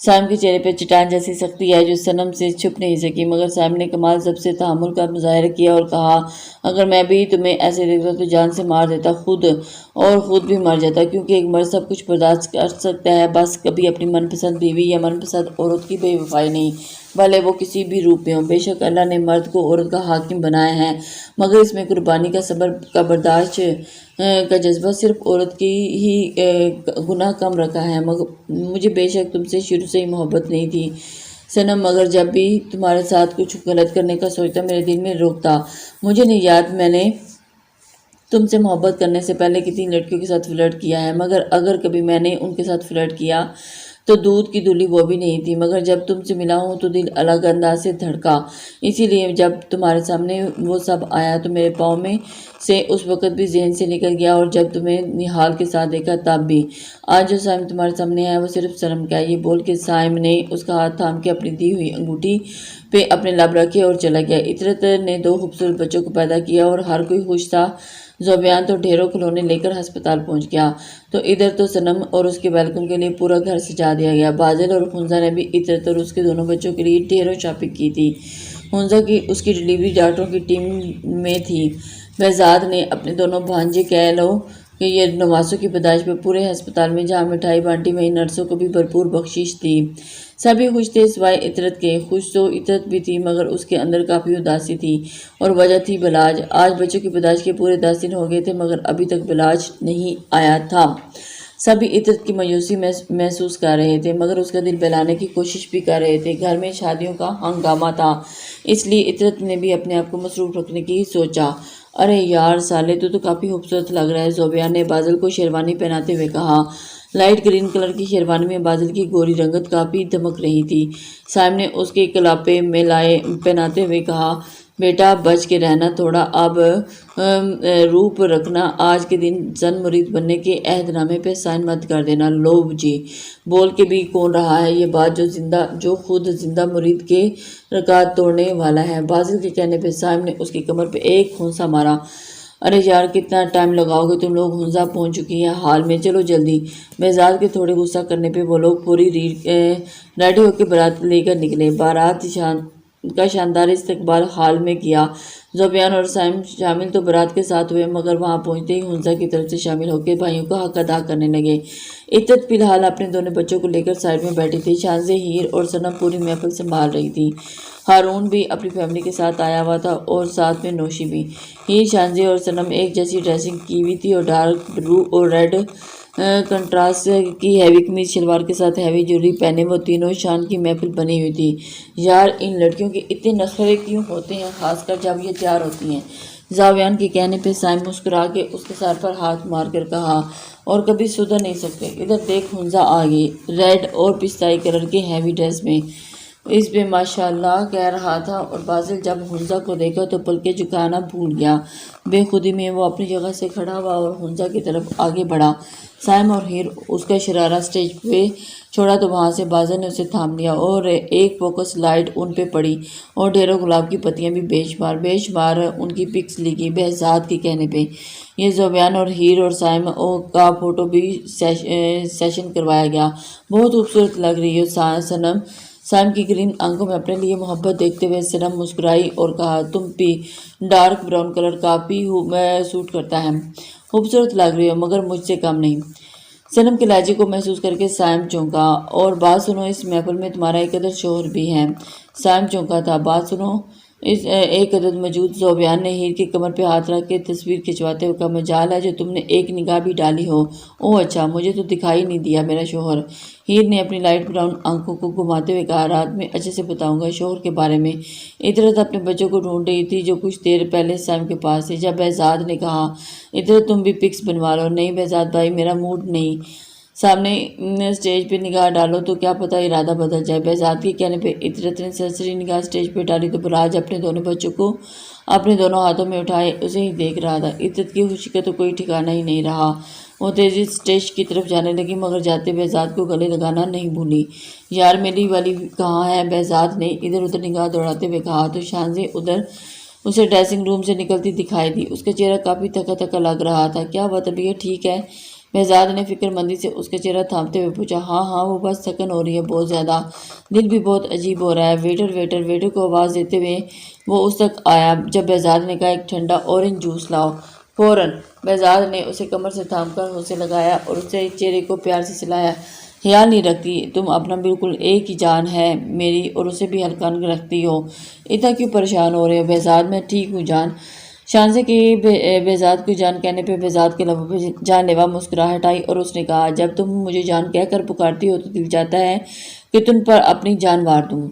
سائم کے چہرے پہ چٹان جیسی سختی ہے جو صنم سے چھپ نہیں سکی، مگر سائم نے کمال ضبط سے تحمل کا مظاہرہ کیا اور کہا، اگر میں بھی تمہیں ایسے دیکھتا تو جان سے مار دیتا، خود بھی مر جاتا، کیونکہ ایک مرد سب کچھ برداشت کر سکتا ہے، بس کبھی اپنی من پسند بیوی یا من پسند عورت کی بے وفائی نہیں، بھلے وہ کسی بھی روپ میں ہو۔ بے شک اللہ نے مرد کو عورت کا حاکم بنایا ہے، مگر اس میں قربانی کا صبر کا برداشت کا جذبہ صرف عورت کی ہی گناہ کم رکھا ہے۔ مجھے بے شک تم سے شروع سے ہی محبت نہیں تھی صنم، مگر جب بھی تمہارے ساتھ کچھ غلط کرنے کا سوچتا میرے دل میں روکتا۔ مجھے نہیں یاد میں نے تم سے محبت کرنے سے پہلے کتنی لڑکیوں کے ساتھ فلرٹ کیا ہے، مگر اگر کبھی میں نے ان کے ساتھ فلرٹ کیا تو دودھ کی دھلی وہ بھی نہیں تھی، مگر جب تم سے ملا ہوں تو دل الگ انداز سے دھڑکا، اسی لیے جب تمہارے سامنے وہ سب آیا تو میرے پاؤں میں سے اس وقت بھی ذہن سے نکل گیا، اور جب تمہیں نہال کے ساتھ دیکھا تب بھی۔ آج جو سائم تمہارے سامنے آیا وہ صرف صنم کا ہے۔ یہ بول کے سائم نے اس کا ہاتھ تھام کے اپنی دی ہوئی انگوٹھی پہ اپنے لب رکھے اور چلا گیا۔ عطرت نے 2 خوبصورت بچوں کو پیدا کیا اور ہر کوئی خوش تھا۔ ذوبیان تو ڈھیروں کھلونے لے کر ہسپتال پہنچ گیا، تو ادھر تو صنم اور اس کے ویلکم کے لیے پورا گھر سجا دیا گیا۔ بازل اور حنزہ نے بھی عطرت اور اس کے دونوں بچوں کے لیے ڈھیروں شاپنگ کی تھی۔ حنزہ کی اس کی ڈیلیوری ڈاکٹروں کی ٹیم میں تھی۔ بہزاد نے اپنے دونوں بھانجے کہہ لو کہ یہ نواسوں کی پیدائش پہ پورے ہسپتال میں جہاں مٹھائی بانٹی وہیں نرسوں کو بھی بھرپور بخشش دی۔ سبھی خوش تھے سوائے عطرت کے۔ خوش تو عطرت بھی تھی، مگر اس کے اندر کافی اداسی تھی، اور وجہ تھی بلاج۔ آج بچوں کی پیدائش کے پورے 10 دن ہو گئے تھے، مگر ابھی تک بلاج نہیں آیا تھا۔ سبھی عطرت کی مایوسی محسوس کر رہے تھے، مگر اس کا دل بہلانے کی کوشش بھی کر رہے تھے۔ گھر میں شادیوں کا ہنگامہ تھا، اس لیے عطرت نے بھی اپنے آپ کو مصروف رکھنے کی سوچا۔ ارے یار سالے، تو کافی خوبصورت لگ رہا ہے، ذوبیان نے بازل کو شیروانی پہناتے ہوئے کہا۔ لائٹ گرین کلر کی شیروانی میں بازل کی گوری رنگت کافی دمک رہی تھی۔ سائم نے اس کے کلاپے میں پہناتے ہوئے کہا، بیٹا بچ کے رہنا تھوڑا، اب روپ رکھنا، آج کے دن زن مرید بننے کے عہد نامے پہ سائن مت کر دینا۔ لو جی، بول کے بھی کون رہا ہے یہ بات جو خود زندہ مرید کے رکعت توڑنے والا ہے؟ بازل کے کہنے پہ سائم نے اس کی کمر پہ ایک ہونسا مارا۔ ارے یار کتنا ٹائم لگاؤ گے تم لوگ؟ حنزہ پہنچ چکی ہیں حال میں، چلو جلدی۔ بہزاد کے تھوڑے غصہ کرنے پہ وہ لوگ پوری ریڈی ہو کے بارات لے کر نکلے۔ بارات کا شاندار استقبال حال میں کیا۔ ذوبیان اور سائم شامل تو بارات کے ساتھ ہوئے، مگر وہاں پہنچتے ہی حنزہ کی طرف سے شامل ہو کے بھائیوں کا حق ادا کرنے لگے۔ عطرت فی الحال اپنے دونوں بچوں کو لے کر سائڈ میں بیٹھی تھی۔ شانزے، ہیر اور صنم پوری محفل سنبھال رہی تھی۔ ہارون بھی اپنی فیملی کے ساتھ آیا ہوا تھا اور ساتھ میں نوشی بھی۔ ہیر، شانزے اور صنم ایک جیسی ڈریسنگ کی ہوئی تھی اور ڈارک بلو اور ریڈ کنٹراسٹ کی ہیوی قمیض شلوار کے ساتھ ہیوی جویلری پہنے وہ تینوں شان کی محفل بنی ہوئی تھی۔ یار ان لڑکیوں کے اتنے نخرے کیوں ہوتے ہیں، خاص کر جب یہ تیار ہوتی ہیں؟ ذوبیان کے کہنے پہ سائم مسکرا کے اس کے سر پر ہاتھ مار کر کہا، اور کبھی سدھر نہیں سکتے۔ ادھر دیکھ، حنزہ آ گئی، ریڈ اور پستائی کلر کے ہیوی ڈریس میں، اس پہ ماشاءاللہ کہہ رہا تھا، اور بازل جب حنزہ کو دیکھا تو پلکیں جھکانا بھول گیا۔ بے خودی میں وہ اپنی جگہ سے کھڑا ہوا اور حنزہ کی طرف آگے بڑھا۔ سائم اور ہیر اس کا شرارہ سٹیج پہ چھوڑا تو وہاں سے بازل نے اسے تھام لیا، اور ایک فوکس لائٹ ان پہ پڑی اور ڈھیروں گلاب کی پتیاں بھی بے شمار ان کی پکس لی گئی۔ بہزاد کے کہنے پہ یہ ذوبیان اور ہیر اور سائم کا فوٹو بھی سیشن کروایا گیا۔ بہت خوبصورت لگ رہی ہے صنم۔ سائم کی گرین آنکھوں میں اپنے لیے محبت دیکھتے ہوئے صنم مسکرائی اور کہا، تم پہ ڈارک براؤن کلر کافی سوٹ کرتا ہے، خوبصورت لگ رہی ہو، مگر مجھ سے کم نہیں۔ صنم کے لہجے کو محسوس کر کے سائم چونکا، اور بات سنو، اس محفل میں تمہارا ایک عدد شوہر بھی ہے۔ سائم چونکا تھا، بات سنو، اس ایک عدد موجود۔ ذوبیان نے ہیر کی کمر پہ ہاتھ رکھ کے تصویر کھنچواتے ہوئے کہا، مجال ہے جو تم نے ایک نگاہ بھی ڈالی ہو۔ اوہ اچھا، مجھے تو دکھائی نہیں دیا میرا شوہر۔ ہیر نے اپنی لائٹ براؤن آنکھوں کو گھماتے ہوئے کہا، رات میں اچھے سے بتاؤں گا شوہر کے بارے میں۔ عطرت اپنے بچوں کو ڈھونڈ رہی تھی جو کچھ دیر پہلے سائم کے پاس تھے، جب بہزاد نے کہا، عطرت تم بھی پکس بنوا لو۔ نہیں بہزاد بھائی، میرا موڈ نہیں، سامنے سٹیج پہ نگاہ ڈالو تو کیا پتہ ارادہ بدل جائے۔ بہزاد کے کہنے پہ عطرت نے سرسری نگاہ سٹیج پہ ڈالی تو براج اپنے دونوں بچوں کو اپنے دونوں ہاتھوں میں اٹھائے اسے ہی دیکھ رہا تھا۔ عطرت کی خوشی کا تو کوئی ٹھکانہ ہی نہیں رہا، وہ تیزی سٹیج کی طرف جانے لگی، مگر جاتے بہزاد کو گلے لگانا نہیں بھولی۔ یار میری والی کہاں ہے؟ بہزاد نے ادھر ادھر نگاہ دوڑاتے ہوئے کہا، تو شانزے ادھر اسے ڈریسنگ روم سے نکلتی دکھائی دی۔ اس کا چہرہ کافی تھکا تھکا لگ رہا تھا۔ کیا ہوا، طبیعت ٹھیک ہے؟ بہزاد نے فکر مندی سے اس کا چہرہ تھامتے ہوئے پوچھا۔ ہاں وہ بس تھکن ہو رہی ہے بہت زیادہ، دل بھی بہت عجیب ہو رہا ہے۔ ویٹر کو آواز دیتے ہوئے وہ اس تک آیا جب بہزاد نے کہا ایک ٹھنڈا اورنج جوس لاؤ۔ فوراً بہزاد نے اسے کمر سے تھام کر اسے لگایا اور اسے چہرے کو پیار سے سلایا۔ خیال نہیں رکھتی تم اپنا، بالکل ایک ہی جان ہے میری اور اسے بھی ہلکا رکھتی ہو، اتنا کیوں پریشان ہو رہے ہو؟ بہزاد میں ٹھیک ہوں جان۔ شانزے کی بہزاد کو جان کہنے پہ بہزاد کے لبوں پہ جان لیوا مسکراہٹ آئی اور اس نے کہا جب تم مجھے جان کہہ کر پکارتی ہو تو دل چاہتا ہے کہ تم پر اپنی جان وار دوں۔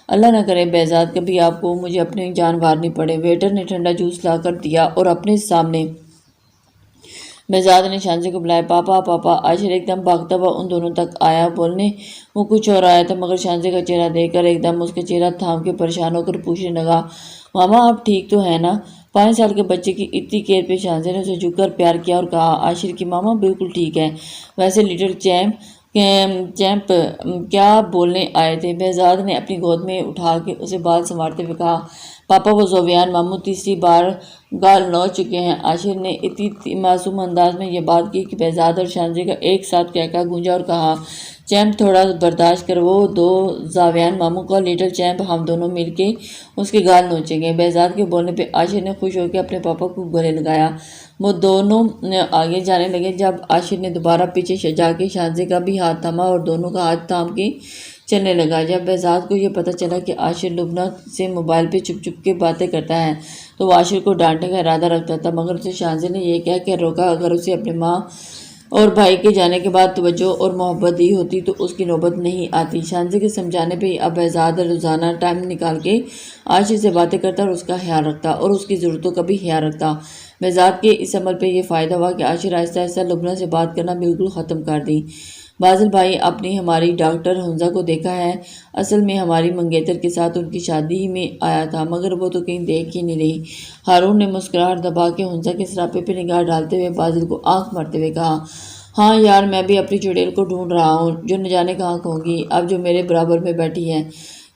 اللہ نہ کرے بہزاد کبھی آپ کو مجھے اپنی جان وارنی پڑے۔ ویٹر نے ٹھنڈا جوس لا کر دیا اور اپنے سامنے بہزاد نے شانزے کو بلایا۔ پاپا۔ عاشر ایک دم بھاگتا ہوا ان دونوں تک آیا۔ بولنے وہ کچھ اور آیا تھا مگر شانزے کا چہرہ دیکھ کر ایک دم اس کا چہرہ تھام کے پریشان ہو کر پوچھنے لگا، ماما آپ ٹھیک تو ہیں نا؟ 5 سال کے بچے کی اتنی کیئر پہ شانزے نے اسے جھک کر پیار کیا اور کہا، عاشر کی ماما بالکل ٹھیک ہے۔ ویسے لٹل چیمپ کیا بولنے آئے تھے؟ بہزاد نے اپنی گود میں اٹھا کے اسے بال سنوارتے ہوئے کہا، پاپا وہ زویان ماموں تیسری بار گال نوچ چکے ہیں۔ عاشر نے اتنی معصوم انداز میں یہ بات کی کہ بہزاد اور شانزے کا ایک ساتھ کہکا گونجا اور کہا، چیمپ تھوڑا برداشت کر، وہ 2 زاویان ماموں کا لٹل چیمپ ہم دونوں مل کے اس کے گال نوچیں گے۔ بہزاد کے بولنے پہ عاشر نے خوش ہو کے اپنے پاپا کو گلے لگایا۔ وہ دونوں آگے جانے لگے جب عاشر نے دوبارہ پیچھے جا کے شانزے کا بھی ہاتھ تھاما اور دونوں کا ہاتھ تھام کے چلنے لگا۔ جب بہزاد کو یہ پتہ چلا کہ عاشر لبنہ سے موبائل پہ چپ کے باتیں کرتا ہے تو وہ عاشر کو ڈانٹنے کا ارادہ رکھتا تھا مگر اسے شانزے نے یہ کہہ کے روکا اگر اسے اپنے ماں اور بھائی کے جانے کے بعد توجہ اور محبت دی ہوتی تو اس کی نوبت نہیں آتی۔ شانزے کے سمجھانے پہ اب بہزاد روزانہ ٹائم نکال کے عاشر سے باتیں کرتا اور اس کا خیال رکھتا اور اس کی ضرورتوں کا بھی خیال رکھتا۔ بہزاد کے اس عمل پہ یہ فائدہ ہوا کہ عاشر آہستہ آہستہ لبنہ سے بات کرنا بالکل ختم کر دی۔ بازل بھائی آپ نے ہماری ڈاکٹر حنزہ کو دیکھا ہے؟ اصل میں ہماری منگیتر کے ساتھ ان کی شادی ہی میں آیا تھا مگر وہ تو کہیں دیکھ ہی نہیں رہی۔ ہارون نے مسکراہٹ دبا کے حنزہ کے سراپے پہ نگاہ ڈالتے ہوئے بازل کو آنکھ مارتے ہوئے کہا، ہاں یار میں بھی اپنی چڑیل کو ڈھونڈ رہا ہوں جو نہ جانے کہاں ہوگی اب جو میرے برابر میں بیٹھی ہے،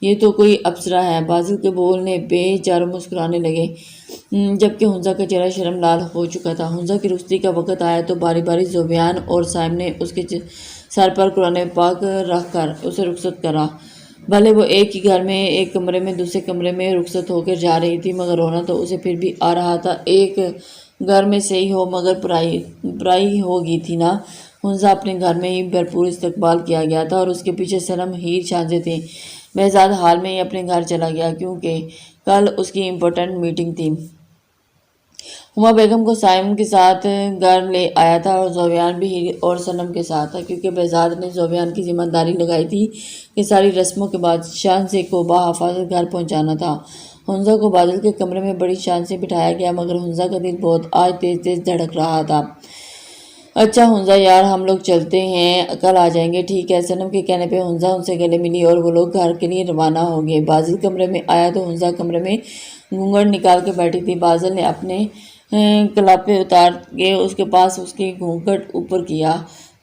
یہ تو کوئی ابصرہ ہے۔ بازل کے بولنے پہ چاروں مسکرانے لگے جبکہ حنزہ کا چہرہ شرم لال ہو چکا تھا۔ حنزہ کی رخصتی کا وقت آیا تو باری باری زوبیان اور سائم نے اس کے سر پر قرآن پاک رکھ کر اسے رخصت کرا۔ بھلے وہ ایک ہی گھر میں ایک کمرے میں دوسرے کمرے میں رخصت ہو کر جا رہی تھی مگر رونا تو اسے پھر بھی آ رہا تھا۔ ایک گھر میں سے ہی ہو مگر پرائی ہو گئی تھی نا۔ حنزہ اپنے گھر میں ہی بھرپور استقبال کیا گیا تھا اور اس کے پیچھے سلم ہیر شانزے تھے۔ بہزاد حال میں ہی اپنے گھر چلا گیا کیونکہ کل اس کی امپورٹنٹ میٹنگ تھی۔ ہما بیگم کو سائم کے ساتھ گھر لے آیا تھا اور زوبیان بھی ہیر اور سلم کے ساتھ تھا کیونکہ بہزاد نے زوبیان کی ذمہ داری لگائی تھی کہ ساری رسموں کے بعد شانزے کو بحفاظت گھر پہنچانا تھا۔ حنزہ کو بازل کے کمرے میں بڑی شان سے بٹھایا گیا مگر حنزہ کا دل بہت آج تیز دھڑک رہا تھا۔ اچھا حنزہ یار ہم لوگ چلتے ہیں، کل آ جائیں گے ٹھیک ہے؟ سلم کے کہنے پہ حنزہ ان سے گلے ملی اور وہ لوگ گھر کے لیے روانہ ہو گئے۔ بازل کمرے میں آیا تو حنزہ کمرے میں گھونگھٹ نکال کے بیٹھی تھی۔ بازل نے اپنے کلاپے اتار کے اس کے پاس اس کی گھونگھٹ اوپر کیا۔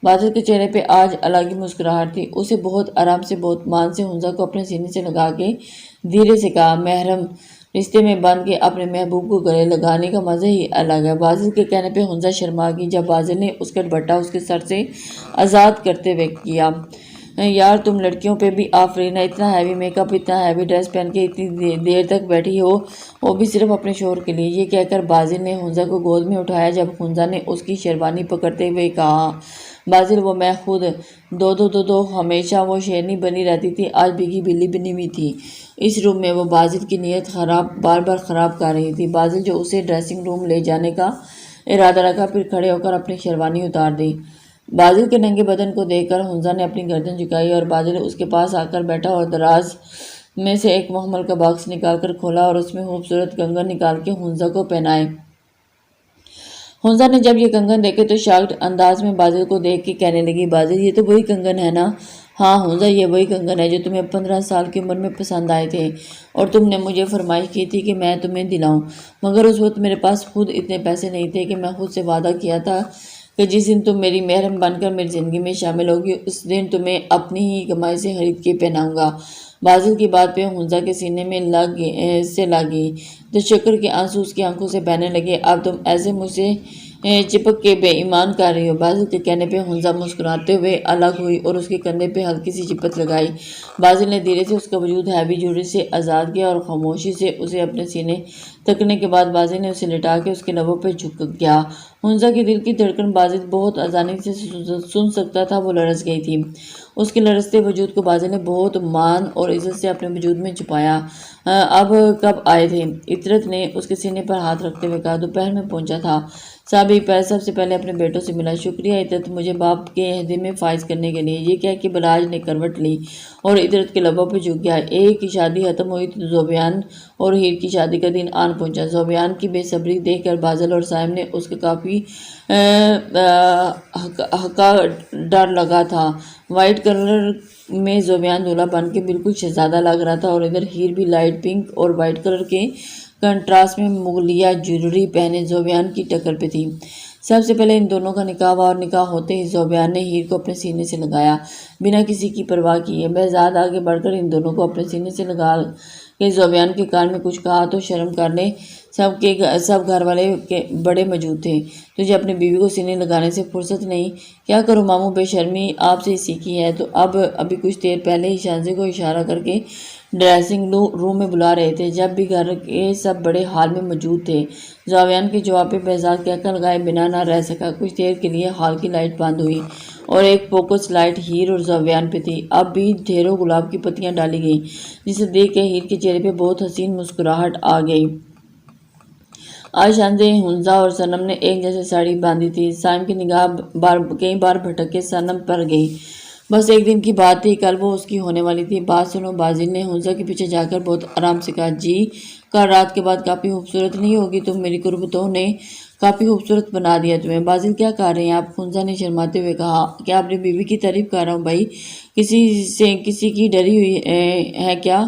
بازل کے چہرے پہ آج الگ ہی مسکراہٹ تھی۔ اسے بہت آرام سے بہت مان سے حنزہ کو اپنے سینے سے لگا کے دھیرے سے کہا، محرم رشتے میں بند کے اپنے محبوب کو گلے لگانے کا مزہ ہی الگ ہے۔ بازل کے کہنے پہ حنزہ شرما گئی جب بازل نے اس کا دوپٹہ اس کے سر سے آزاد کرتے ہوئے کیا، یار تم لڑکیوں پہ بھی آفرین ہے، اتنا ہیوی میک اپ، اتنا ہیوی ڈریس پہن کے اتنی دیر تک بیٹھی ہو وہ بھی صرف اپنے شوہر کے لیے۔ یہ کہہ کر بازل نے حنزہ کو گود میں اٹھایا جب حنزہ نے اس کی شیروانی پکڑتے ہوئے کہا، بازل وہ میں خود دو ہمیشہ وہ شیرنی بنی رہتی تھی آج بھیگی بلی بنی ہوئی تھی۔ اس روم میں وہ بازل کی نیت بار بار خراب کر رہی تھی۔ بازل جو اسے ڈریسنگ روم لے جانے کا ارادہ رکھا پھر کھڑے ہو کر اپنی شیروانی اتار دی۔ بازل کے ننگے بدن کو دیکھ کر حنزہ نے اپنی گردن جھکائی اور بازل اس کے پاس آ کر بیٹھا اور دراز میں سے ایک محمل کا باکس نکال کر کھولا اور اس میں خوبصورت کنگن نکال کے حنزہ کو پہنائے۔ حنزہ نے جب یہ کنگن دیکھے تو شاکڈ انداز میں بازل کو دیکھ کے کہنے لگی، بازل یہ تو وہی کنگن ہے نا؟ ہاں حنزہ یہ وہی کنگن ہے جو تمہیں 15 سال کی عمر میں پسند آئے تھے اور تم نے مجھے فرمائش کی تھی کہ میں تمہیں دلاؤں مگر اس وقت میرے پاس خود اتنے پیسے نہیں تھے کہ میں خود سے وعدہ کیا تھا کہ جس دن تم میری محرم بن کر میری زندگی میں شامل ہوگی اس دن تمہیں اپنی ہی کمائی سے خرید کے پہناؤں گا۔ بازل کی بات پہ حنزہ کے سینے میں لگ گئی تو شکر کے آنسو اس کی آنکھوں سے بہنے لگے۔ اب تم ایسے مجھ سے چپک کے بے ایمان کر رہی ہو۔ بازل کے کہنے پہ حنزہ مسکراتے ہوئے الگ ہوئی اور اس کے کندھے پہ ہلکی سی چپت لگائی۔ بازل نے دھیرے سے اس کا وجود ہیوی جوڑی سے آزاد کیا اور خاموشی سے اسے اپنے سینے تکنے کے بعد بازل نے اسے لٹا کے اس کے لبوں پہ جھک گیا۔ حنزہ کے دل کی دھڑکن بازل بہت آسانی سے سن سکتا تھا، وہ لرز گئی تھی۔ اس کے لرزتے وجود کو بازل نے بہت مان اور عزت سے اپنے وجود میں چھپایا۔ اب کب آئے تھے؟ عطرت نے اس کے سینے پر ہاتھ رکھتے ہوئے کہا۔ دوپہر میں پہنچا تھا صاحب، سب سے پہلے اپنے بیٹوں سے ملا۔ شکریہ عطرت، مجھے باپ کے عہدے میں فائز کرنے کے لیے۔ یہ کہہ کے بلاج نے کروٹ لی اور عطرت کے لبوں پہ جھک گیا۔ ایک کی شادی ختم ہوئی تو زوبیان اور ہیر کی شادی کا دن آن پہنچا۔ زوبیان کی بے صبری دیکھ کر بازل اور سائم نے اس کا کافی ہکا ڈر لگا تھا۔ وائٹ کلر میں زوبیان دولہا بن کے بالکل شہزادہ لگ رہا تھا اور ادھر ہیر بھی لائٹ پنک اور وائٹ کلر کے کنٹراسٹ میں مغلیہ جویلری پہنے زوبیان کی ٹکر پہ تھی۔ سب سے پہلے ان دونوں کا نکاح ہوا اور نکاح ہوتے ہی زوبیان نے ہیر کو اپنے سینے سے لگایا بنا کسی کی پرواہ کیے۔ بہزاد آگے بڑھ کر ان دونوں کو اپنے سینے سے لگا کے زوبیان کے کان میں کچھ کہا تو شرم کر لے، سب گھر والے بڑے موجود تھے۔ تجھے اپنی بیوی کو سینے لگانے سے فرصت نہیں؟ کیا کروں ماموں، بے شرمی آپ سے سیکھی ہے۔ تو ابھی کچھ دیر پہلے ہی شہزادے کو اشارہ کر کے ڈریسنگ روم میں بلا رہے تھے، جب بھی گھر کے سب بڑے ہال میں موجود تھے۔ زوبیان کے جواب پہ بہزاد کہکا لگائے بنا نہ رہ سکا۔ کچھ دیر کے لیے ہال کی لائٹ بند ہوئی اور ایک فوکس لائٹ ہیر اور زوبیان پہ تھی۔ اب بھی ڈھیروں گلاب کی پتیاں ڈالی گئیں، جسے دیکھ کے ہیر کے چہرے پہ بہت حسین مسکراہٹ آ گئی۔ آج شانزے، حنزہ اور صنم نے ایک جیسے ساڑی باندھی تھی۔ سائم کی نگاہ کئی بار بھٹک کے صنم پر گئی۔ بس ایک دن کی بات تھی، کل وہ اس کی ہونے والی تھی۔ بات سنو، بازل نے حنزہ کے پیچھے جا کر بہت آرام سے کہا۔ جی، کل رات کے بعد کافی خوبصورت نہیں ہوگی تم؟ میری قربتوں نے کافی خوبصورت بنا دیا تمہیں۔ بازل کیا کہہ رہے ہیں آپ؟ حنزہ نے شرماتے ہوئے کہا۔ کیا اپنی بیوی کی تعریف کر رہا ہوں بھائی، کسی کی ڈری ہوئی ہے کیا؟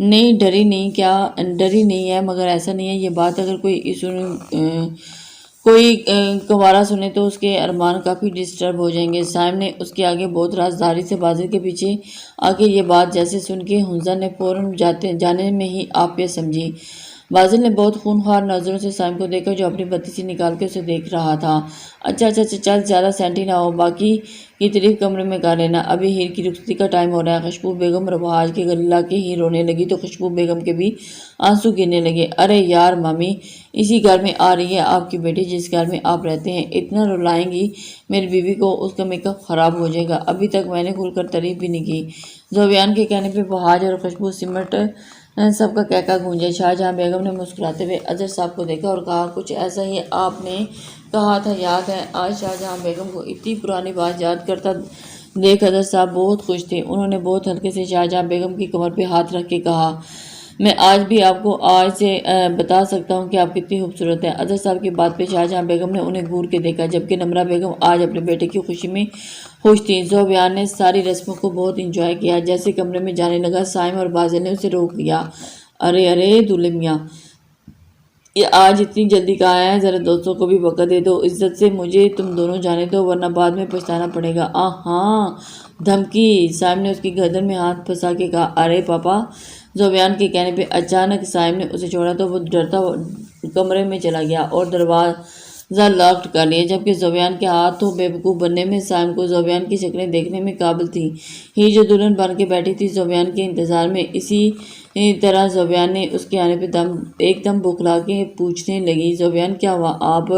نہیں ڈری نہیں ہے، مگر ایسا نہیں ہے یہ بات اگر کوئی کنوارا سنے تو اس کے ارمان کافی ڈسٹرب ہو جائیں گے۔ سائم نے اس کے آگے بہت رازداری سے بازل کے پیچھے آ کے یہ بات جیسے سن کے حنزہ نے فوراً جانے میں ہی عافیت سمجھی۔ بازل نے بہت خونخوار نظروں سے سائم کو دیکھا جو اپنی بتیسی نکال کے اسے دیکھ رہا تھا۔ اچھا چل، زیادہ سینٹی نہ ہو، باقی کی تعریف کمرے میں کر لینا، ابھی ہیر کی رخصتی کا ٹائم ہو رہا ہے۔ خوشبو بیگم رواج کے گلے لا کے ہیر رونے لگی تو خوشبو بیگم کے بھی آنسو گرنے لگے۔ ارے یار مامی، اسی گھر میں آ رہی ہے آپ کی بیٹی جس گھر میں آپ رہتے ہیں، اتنا رلائیں گی میری بیوی کو، اس کا میک اپ خراب ہو جائے گا۔ ابھی تک میں نے کھل کر تعریف بھی نہیں کی۔ زوبیان کے کہنے پہ بہاج اور خوشبو سمٹ سب کا کہکا گونجے۔ شاہجہاں بیگم نے مسکراتے ہوئے اظہر صاحب کو دیکھا اور کہا، کچھ ایسا ہی آپ نے کہا تھا یاد ہے؟ آج شاہجہاں بیگم کو اتنی پرانی بات یاد کرتا دیکھ اظہر صاحب بہت خوش تھے۔ انہوں نے بہت ہلکے سے شاہجہاں بیگم کی کمر پہ ہاتھ رکھ کے کہا، میں آج بھی آپ کو آج سے بتا سکتا ہوں کہ آپ کتنی خوبصورت ہیں۔ اظہر صاحب کی بات پہ شاہجہاں بیگم نے انہیں گور کے دیکھا، جبکہ نمرہ بیگم آج اپنے بیٹے کی خوشی میں خوش تھیں۔ زوبیان نے ساری رسموں کو بہت انجوائے کیا۔ جیسے کمرے میں جانے لگا، سائم اور بازل نے اسے روک لیا۔ ارے دولہے میاں، یہ آج اتنی جلدی کہاں ہے؟ ذرا دوستوں کو بھی وقت دے دو، عزت سے مجھے تم دونوں جانے دو ورنہ بعد میں پچھتانا پڑے گا۔ ہاں، دھمکی! سائم نے اس کی گردن میں ہاتھ پھنسا کے کہا۔ ارے پاپا! زوبیان کے کہنے پہ اچانک سائم نے اسے چھوڑا تو وہ ڈرتا کمرے میں چلا گیا اور دروازہ لاک کر لیا، جبکہ زوبیان کے ہاتھوں بیوقوف بننے میں سائم کو زوبیان کی شکلیں دیکھنے میں قابل تھی۔ ہیر جو دلہن بن کے بیٹھی تھی زوبیان کے انتظار میں، اسی طرح زوبیان نے اس کے آنے پہ ایک دم بوکھلا کے پوچھنے لگی، زوبیان کیا ہوا؟ آپ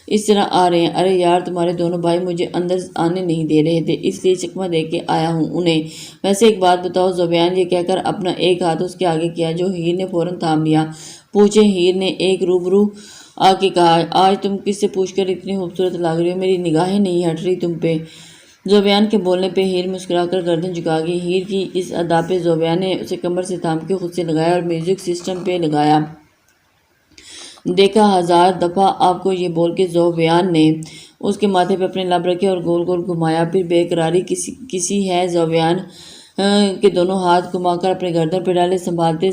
اس طرح آ رہے ہیں؟ ارے یار، تمہارے دونوں بھائی مجھے اندر آنے نہیں دے رہے تھے، اس لیے چکمہ دے کے آیا ہوں انہیں۔ ویسے ایک بات بتاؤ، زوبیان یہ کہہ کر اپنا ایک ہاتھ اس کے آگے کیا جو ہیر نے فوراً تھام لیا۔ پوچھیں؟ ہیر نے ایک روبرو آ کے کہا۔ آج تم کس سے پوچھ کر اتنی خوبصورت لگ رہی ہو، میری نگاہیں نہیں ہٹ رہی تم پہ۔ زوبیان کے بولنے پہ ہیر مسکرا کر گردن جھکا گئی۔ ہیر کی اس ادا پہ زوبیان نے اسے کمر سے تھام کے خود سے لگایا اور میوزک سسٹم پہ لگایا۔ دیکھا، 1000 دفعہ آپ کو یہ بول کے زوبیان نے اس کے ماتھے پہ اپنے لب رکھے اور گول گول گھمایا، پھر بے قراری کسی ہے زوبیان کے دونوں ہاتھ گھما کر اپنے گردن پہ ڈالے، سنبھالتے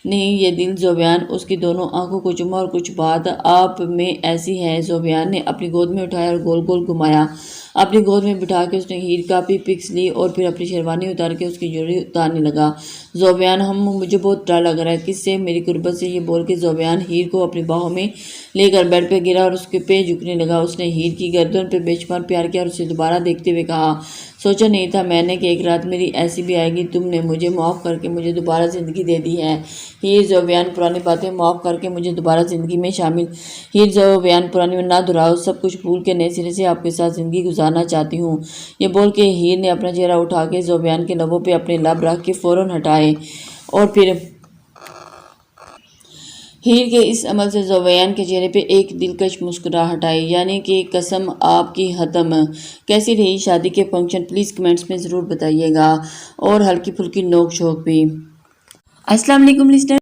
نہیں یہ دل زوبیان، اس کی دونوں آنکھوں کو چوما اور کچھ بات آپ میں ایسی ہے۔ زوبیان نے اپنی گود میں اٹھایا اور گول گول گھمایا۔ اپنی گود میں بٹھا کے اس نے ہیر کا بھی پکس لی اور پھر اپنی شیروانی اتار کے اس کی جوڑی اتارنے لگا۔ ذوبیان مجھے بہت ڈر لگ رہا ہے، کس سے؟ میری قربت سے، یہ بول کے ذوبیان ہیر کو اپنی باہوں میں لے کر بیڈ پہ گرا اور اس کے پہ جھکنے لگا۔ اس نے ہیر کی گردن پہ بے شمار پیار کیا اور اسے دوبارہ دیکھتے ہوئے کہا، سوچا نہیں تھا میں نے کہ ایک رات میری ایسی بھی آئے گی، تم نے مجھے معاف کر کے مجھے دوبارہ زندگی دے دی ہے۔ ہیر ذوبیان پرانی باتیں معاف کر کے مجھے دوبارہ زندگی میں شامل۔ ہیر ذوبیان پرانی میں نہ دہراؤ، سب کچھ بھول کے نئے سرے سے آپ کے ساتھ زندگی گزارنا چاہتی ہوں۔ یہ بول کے ہیر نے اپنا چہرہ اٹھا کے ذوبیان کے لبوں پہ اپنے لب رکھ کے فوراً ہٹائے اور پھر ہیر کے اس عمل سے ذوبیان کے چہرے پہ ایک دلکش مسکراہٹ آئی، یعنی کہ قسم آپ کی ختم۔ کیسی رہی شادی کے فنکشن؟ پلیز کمنٹس میں ضرور بتائیے گا، اور ہلکی پھلکی نوک جھونک بھی۔ السلام علیکم لسنر